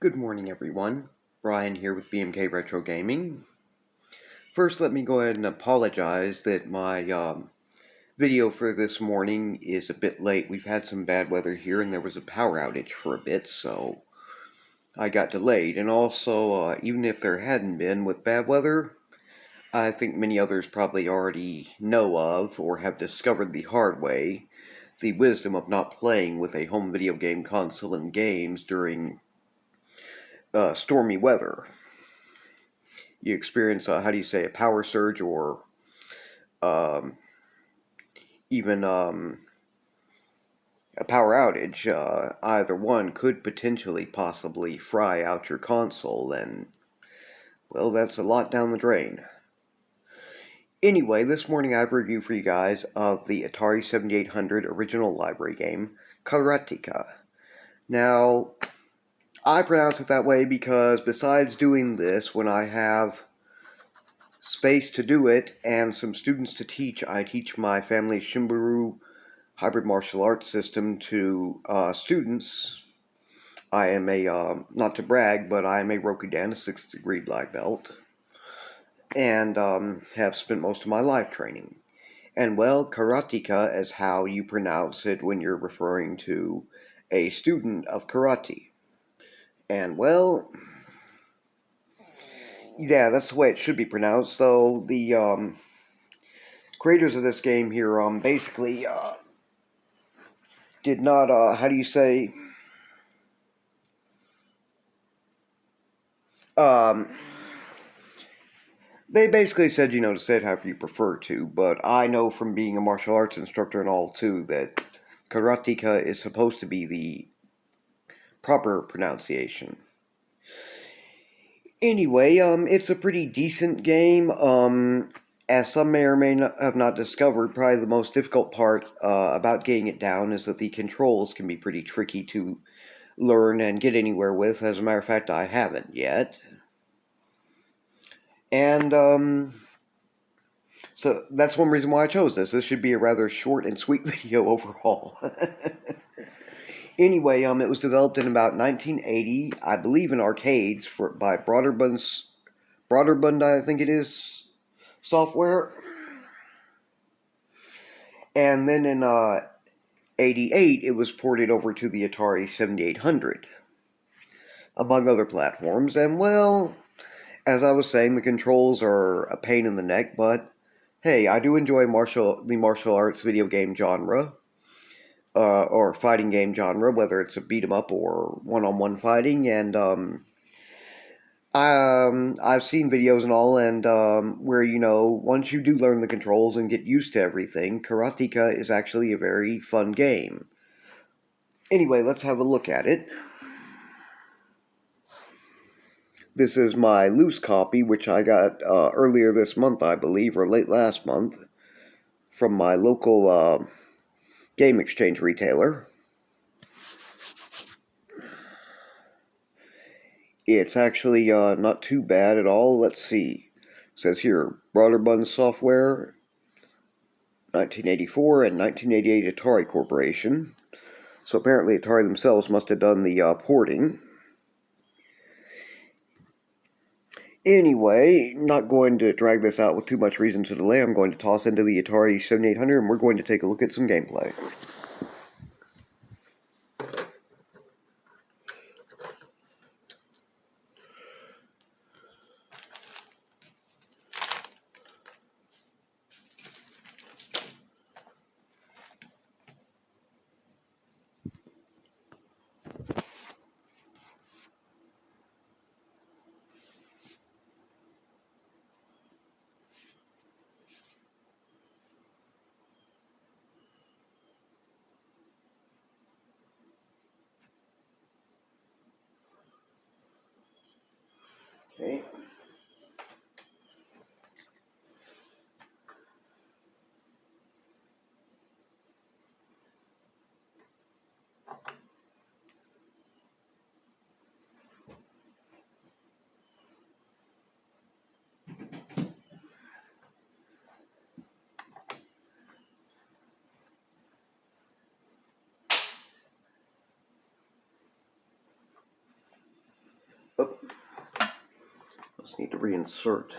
Good morning, everyone. Brian here with BMK Retro Gaming. First, let me go ahead and apologize that my video for this morning is a bit late. We've had some bad weather here, and there was a power outage for a bit, so I got delayed. And also, even if there hadn't been with bad weather, I think many others probably already know of or have discovered the hard way the wisdom of not playing with a home video game console and games during stormy weather. You experience, how do you say, a power surge or um, even a power outage. Either one could potentially possibly fry out your console, and, well, that's a lot down the drain. Anyway, this morning I've reviewed for you guys of the Atari 7800 original library game, Karateka. Now, I pronounce it that way because besides doing this, when I have space to do it and some students to teach, I teach my family's Shimburu hybrid martial arts system to students. I am not to brag, but I am a Rokudan, a 6th degree black belt, and have spent most of my life training. And well, karateka is how you pronounce it when you're referring to a student of karate. And well, yeah, that's the way it should be pronounced. So the creators of this game here basically did not, how do you say, they basically said, to say it however you prefer to, but I know from being a martial arts instructor and all, too, that karateka is supposed to be the proper pronunciation. Anyway, it's a pretty decent game. As some may or may not have not discovered, probably the most difficult part about getting it down is that the controls can be pretty tricky to learn and get anywhere with. As a matter of fact, I haven't yet. And, so that's one reason why I chose this. This should be a rather short and sweet video overall. Anyway, it was developed in about 1980, I believe, in arcades by Broderbund, I think it is, software. And then in 88, it was ported over to the Atari 7800, among other platforms. And well, as I was saying, the controls are a pain in the neck, but hey, I do enjoy the martial arts video game genre. Or fighting game genre, whether it's a beat 'em up or one-on-one fighting, and I've seen videos and all, and where once you do learn the controls and get used to everything, Karateka is actually a very fun game. Anyway, let's have a look at it. This is my loose copy, which I got earlier this month, I believe, or late last month, from my local game exchange retailer. It's actually not too bad at all. Let's see. It says here, Broderbund Software, 1984 and 1988 Atari Corporation. So apparently Atari themselves must have done the porting. Anyway, not going to drag this out with too much reason to delay. I'm going to toss into the Atari 7800 and we're going to take a look at some gameplay. Okay. Just need to reinsert.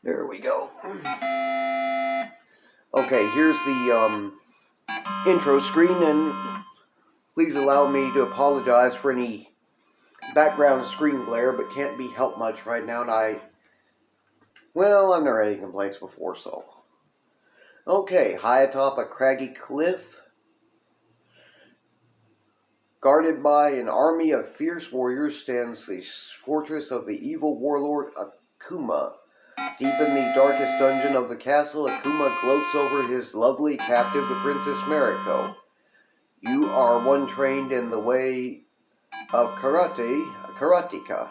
There we go. Okay, here's the intro screen, and please allow me to apologize for any background screen glare, but can't be helped much right now, and I've never had any complaints before, so. Okay, high atop a craggy cliff, guarded by an army of fierce warriors, stands the fortress of the evil warlord Akuma. Deep in the darkest dungeon of the castle, Akuma gloats over his lovely captive, the Princess Mariko. You are one trained in the way of Karateka.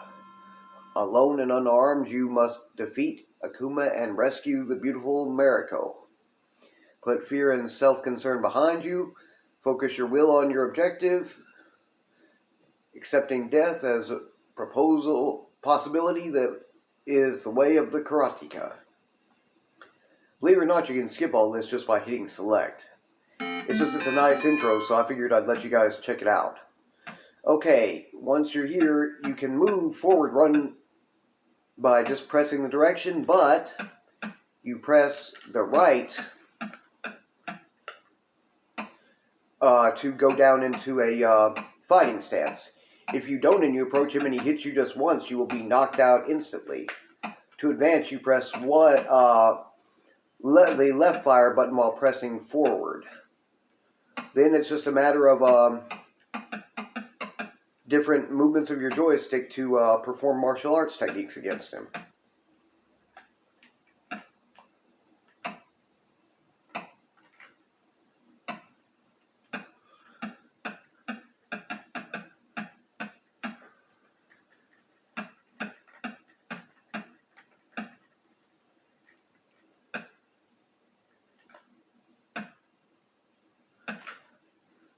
Alone and unarmed, you must defeat Akuma and rescue the beautiful Mariko. Put fear and self-concern behind you. Focus your will on your objective, accepting death as a possibility that is the way of the Karateka. Believe it or not, you can skip all this just by hitting select. It's a nice intro, so I figured I'd let you guys check it out. Okay, once you're here, you can move forward, run by just pressing the direction, but you press the right to go down into a fighting stance. If you don't and you approach him and he hits you just once, you will be knocked out instantly. To advance, you press the left fire button while pressing forward. Then it's just a matter of different movements of your joystick to perform martial arts techniques against him.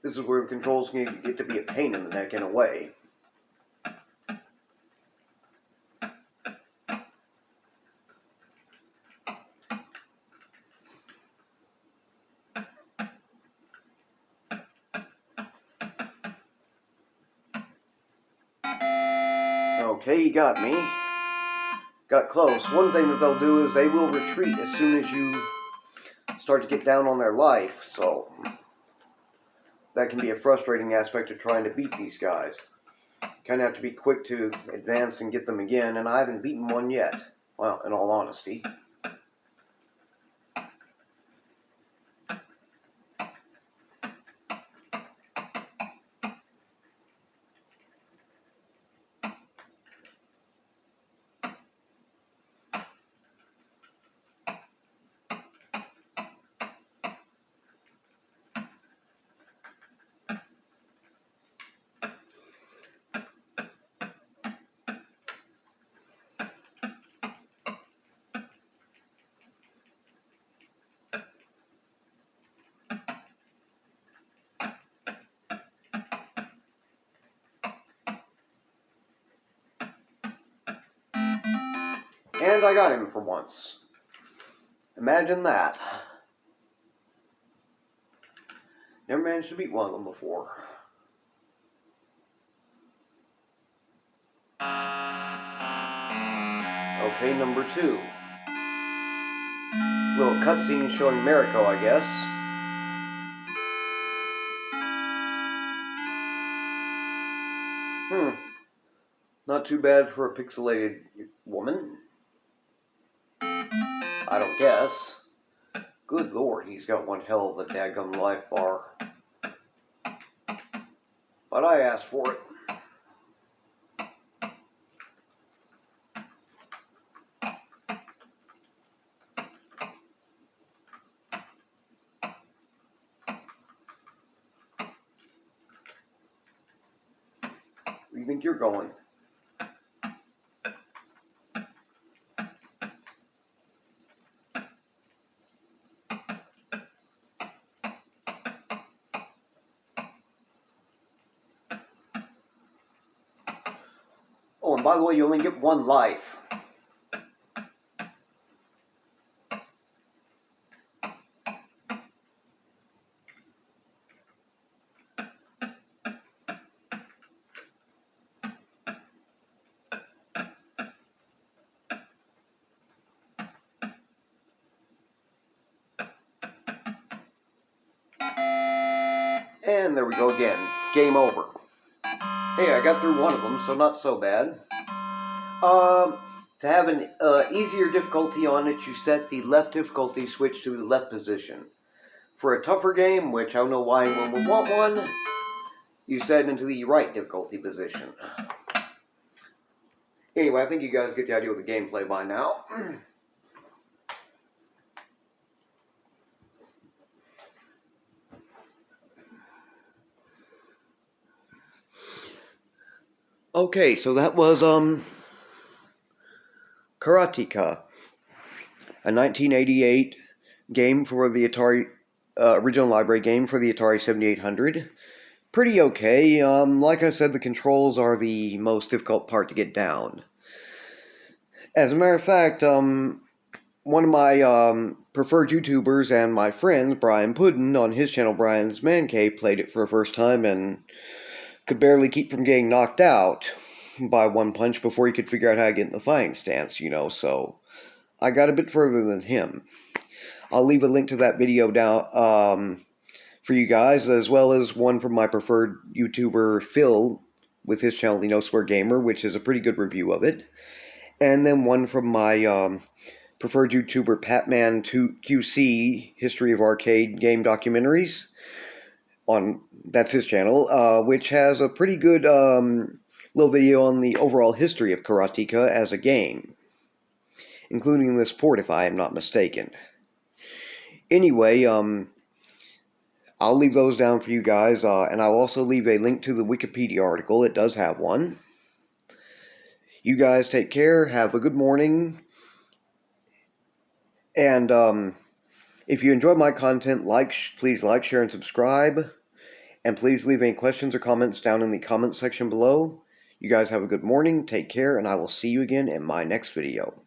This is where the controls can get to be a pain in the neck in a way. Okay, he got me. Got close. One thing that they'll do is they will retreat as soon as you start to get down on their life, so that can be a frustrating aspect of trying to beat these guys. You kind of have to be quick to advance and get them again, and I haven't beaten one yet. Well, in all honesty. And I got him for once. Imagine that. Never managed to beat one of them before. Okay, number 2. Little cutscene showing Mariko, I guess. Not too bad for a pixelated woman. I don't guess. Good lord, he's got one hell of a daggum life bar. But I asked for it. Where do you think you're going? Oh, and by the way, you only get one life. And there we go again. Game over. Hey, I got through one of them, so not so bad. To have an easier difficulty on it, you set the left difficulty switch to the left position. For a tougher game, which I don't know why anyone would want one, you set it into the right difficulty position. Anyway, I think you guys get the idea of the gameplay by now. Okay, so that was Karateka, a 1988 game for the Atari original library game for the Atari 7800. Pretty okay. Like I said, the controls are the most difficult part to get down. As a matter of fact, one of my preferred YouTubers and my friend, Brian Puddin, on his channel Brian's Man Cave, played it for the first time and could barely keep from getting knocked out by one punch before he could figure out how to get in the fighting stance, so I got a bit further than him. I'll leave a link to that video down for you guys, as well as one from my preferred YouTuber Phil with his channel, The No Swear Gamer, which is a pretty good review of it. And then one from my preferred YouTuber Patman2QC, History of Arcade Game Documentaries. That's his channel, which has a pretty good little video on the overall history of Karateka as a game, including this port, if I am not mistaken. Anyway, I'll leave those down for you guys, and I'll also leave a link to the Wikipedia article. It does have one. You guys take care, have a good morning, and if you enjoy my content, please like, share, and subscribe. And please leave any questions or comments down in the comments section below. You guys have a good morning, take care, and I will see you again in my next video.